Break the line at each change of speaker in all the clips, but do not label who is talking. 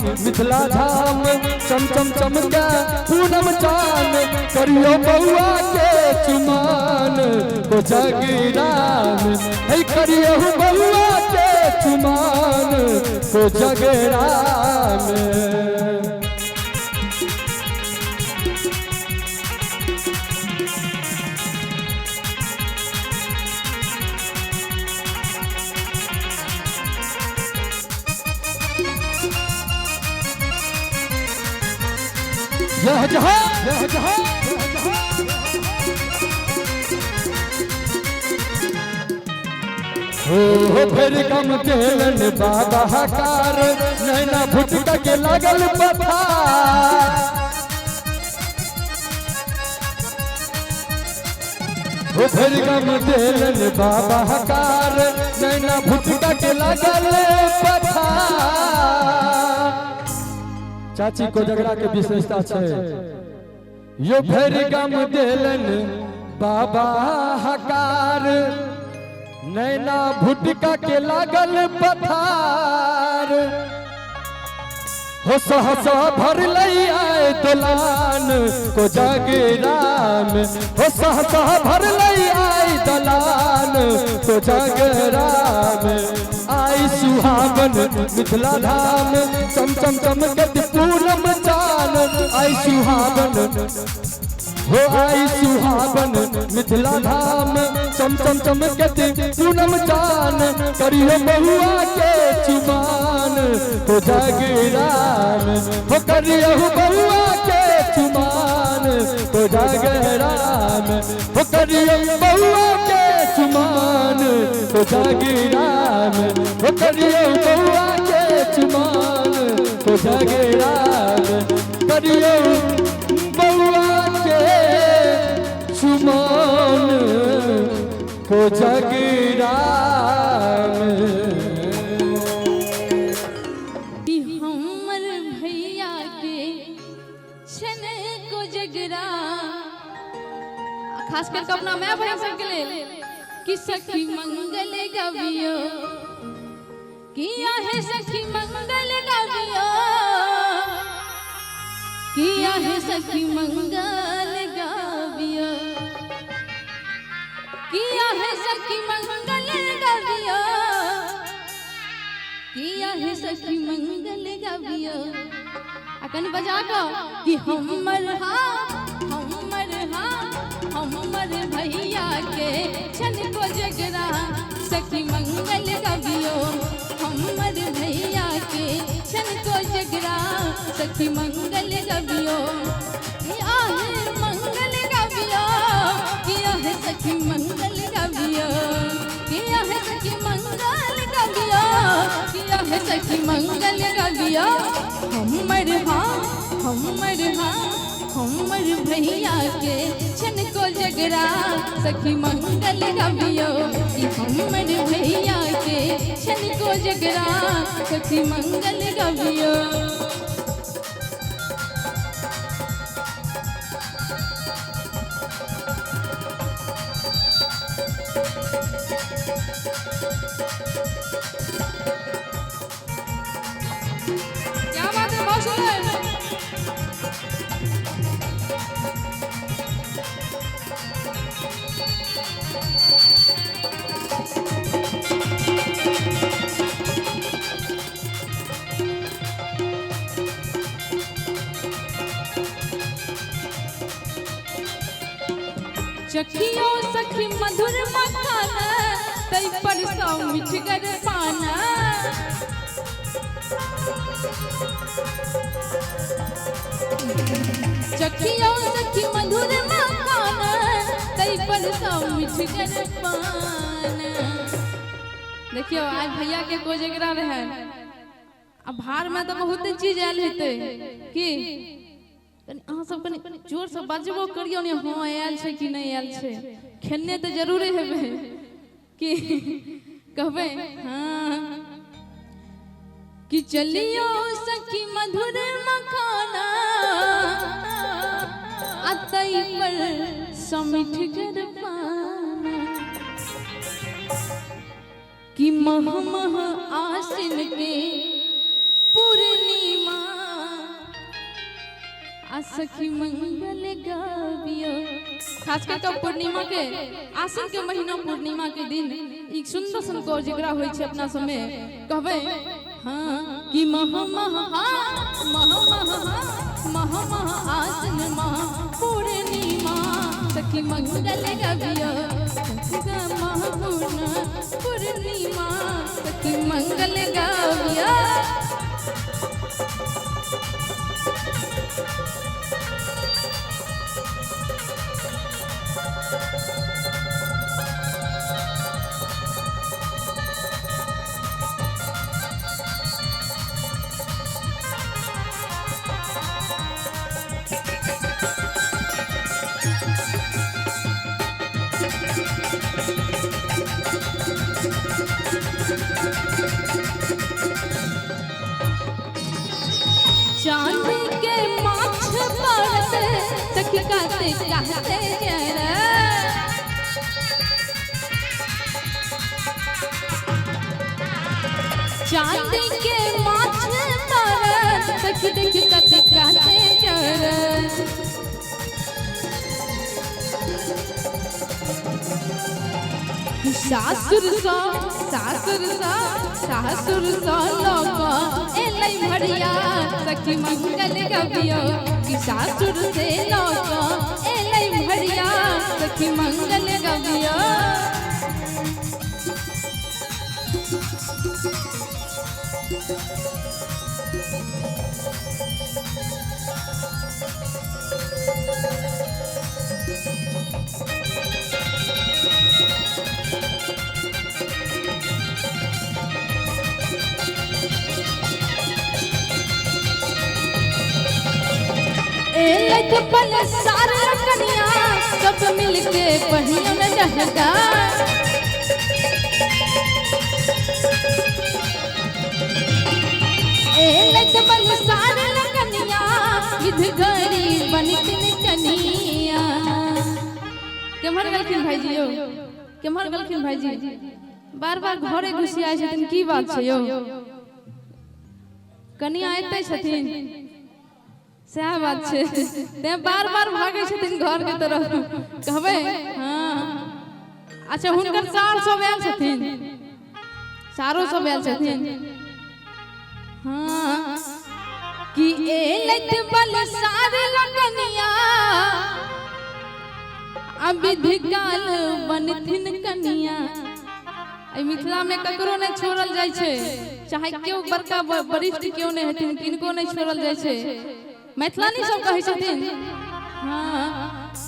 मिथिला धाम चम चम चमके पूनम चान करियो बउआ के चुमान को जगराम है करियो बउआ के चुमान को जगराम हो फिर कम देलन बाबा हकार नैना भुटका के लागल पथार हो फिर कम देलन बाबा हकार नैना भुटका के लागल पथार चाची को झगड़ा के विशेषता है यो फिर कम देलन बाबा हकार नैना भुटका के लागल पथार हो सहसा भर लई आए दलान को जगराम हो सहसा भर लई आए दलान को जगराम आई सुहावन मिथिला धाम चम चम चमकत पूनम चान आई सुहावन हो आई सुहावन मिथिला धाम चम चम चमकत पूनम चान करियो बउआ के चुमान तो जगराम हो करियो बउआ के चुमान तो जगराम हो करियो बउआ के चुमान तो जगराम हो करियो बउआ के चुमान तो जगराम करियो बउआ चुमान को जगराम
हमर भैया के छन को जगरा खास कर अपना मैं भैया सबके लिए कि सखी मंगल गवियो किया है सखी मंगल गवियो किया है सखी मंगल गावियो किया है सखी मंगल गावियो किया है सखी मंगल गावियो अकन बजा को कि हमर भैया के छन को जगरा सखी मंगल गावियो हमर भैया के छन को जगरा सखी मंगल गावियो किया है मंगल गावियो किया है सखी मंगल गावियो किया है सखी मंगल गावियो किया है सखी मंगल गावियो हमर भैया के छन को जगरा सखी मंगल गावियो कि हमर भैया के छन को जगरा सखी मंगल गावियो क्या बात है बहुत सुंदर चखियो सखी मधुर मखाना तई पर सौ मिठगर पाना चखियो सखी मधुर मखाना तई पर सौ मिठगर पाना देखियो आज भैया के कोजगरा रहे अब भार में तो बहुत चीज आयल हेते की अहाँ सब कनी जोर से बजबो करियो ने हां आयल छै कि नहीं आयल छै खेने तो जरूर हेबे कि कहबे हां कि चलियो सखी मधुर मखाना अतई पर समिठ कर पाना कि मह मह आसिन के पूर्णिमा सखी मंगल गावियो। खास करके पूर्णिमा के आसिन के महीना पूर्णिमा के दिन एक सुंदर सन कोजगरा होय छै अपना समय कहबे हां कि मह मह आसिन मह पूर्णिमा सखी मंगल गावियो। पूर्णिमा सखी मंगल गावियो। चांदी के माछ पड़त सखी कहते जरा चांदी के माछ पड़त सखी देख कहते जरा सासुर सा लोगा एलै भरिया सखी मंगल गावियो। कि सासुर से लोगा एलै भरिया सखी मंगल गावियो। पल सारे कन्या सब मिलके पहिया में रहगा। पल सारे कन्या विध घड़ी बनितिन कनिया। केम्हर गलखिन भाईजी यो केम्हर गलखिन भाईजी बार बार घरे घुसी आए छथिन की बात छै यो कनिया एतै छथिन सह बात छै ते बार बार भागे छथिन घर के तरफ कहबे हां अच्छा हुनकर सार सब आयल छथिन सारो सब आयल छथिन हां कि एलत बल सार लगनिया अविधिकाल बनथिन कनिया। ए मिथिला में ककरो नहीं छोड़ल जाय छै चाहे केओ बड़का वरिष्ठ क्यों नहीं हथिन किनको नहीं छोड़ल जाय छै। मैथिलानी सब कहै छथिन हां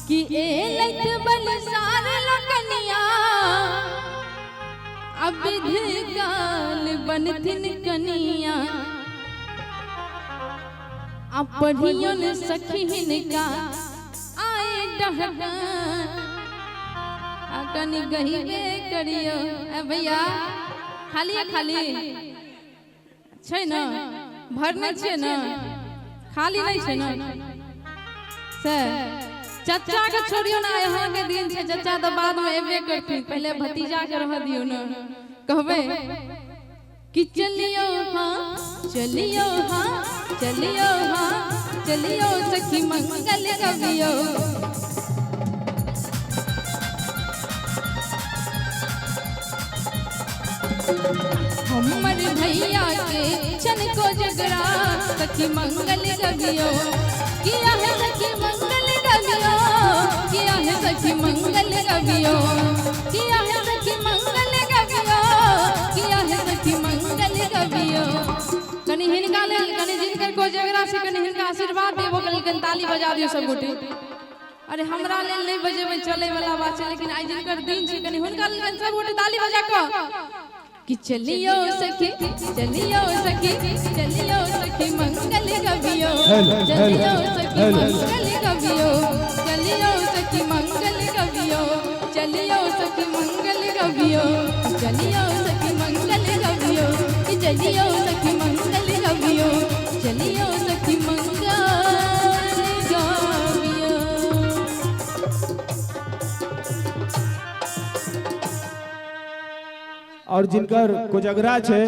कि एलत बल सार लगनिया अविधिकाल बनथिन कनिया। पढ़ियन सखीन का आए डहका कनी गहिबे करियो। ए भैया खाली खाली छै न भरने छै न खाली नहीं छै न से चाचा के छोड़ियो ना यहाँ के दिन छै चाचा तो बाद में एबे करथिन पहले भतीजा के रह दियो न कहबे कि चलियो हां चलियो हां चलियो हां चलियो सखी मंगल गावियो। हमर भैया के छन को जगरा सखी मंगल गावियो। किया है सखी मंगल गावियो किया है सखी मंगल गावियो किया है सखी मंगल गावियो किया है सखी मंगल गावियो। कनी हिनका लेल कनी जिनकर को जगरा से कनी हिनका आशीर्वाद देबो कनी ताली बजा दियो सब गोटे। अरे हमरा लेल नहीं बजेबे चले वाला बात छै लेकिन आज जिनकर दिन छै कनी हुनका लेल सब गोटे ताली बजा के कि चलियो सखी चलियो सखी चलियो सखी मंगल गावियो चलियो सखी मंगल गावियो चलियो सखी मंगल गावियो चलियो सखी मंगल गावियो चलियो सखी मंगल गावियो चलियो सखी मंगल गावियो चलियो सखी मंगल गावियो।
और जिनकर कोजगरा छे